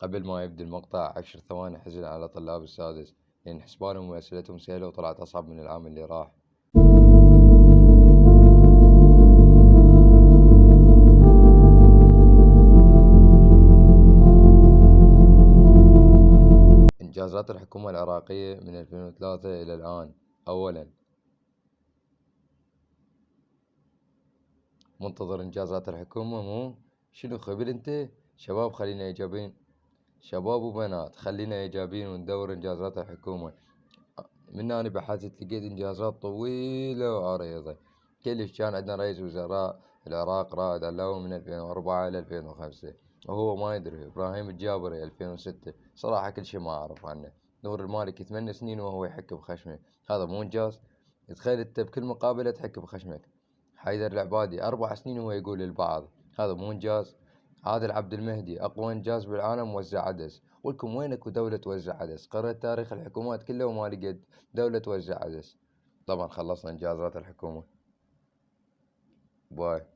قبل ما يبدي المقطع 10 ثواني حزن على طلاب السادس، لأن حسبانهم وأسئلتهم سهلة وطلعت أصعب من العام اللي راح. إنجازات الحكومة العراقية من 2003 إلى الآن. أولا، منتظر إنجازات الحكومة مو شنو خبر أنت؟ شباب خلينا إيجابيين، شباب وبنات خلينا إيجابيين وندور إنجازات الحكومة. من أنا بحثت لقيت إنجازات طويلة وعريضة. كلش كان عندنا رئيس وزراء العراق رائد علاوي من 2004 إلى 2005، وهو ما يدري. إبراهيم الجابري 2006. صراحة كل شي ما أعرف عنه. نور المالكي 8 سنين وهو يحك بخشمه، هذا مو إنجاز؟ تخيل أنت بكل مقابلة تحك بخشمك. حيدر العبادي 4 سنين وهو يقول للبعض، هذا مو إنجاز؟ عادل عبد المهدي أقوى إنجاز بالعالم وزع عدس. ولكم وينك ودولة توزع عدس؟ قرأت تاريخ الحكومات كله وما لقيت دولة توزع عدس. طبعا خلصنا إنجازات الحكومة. باي.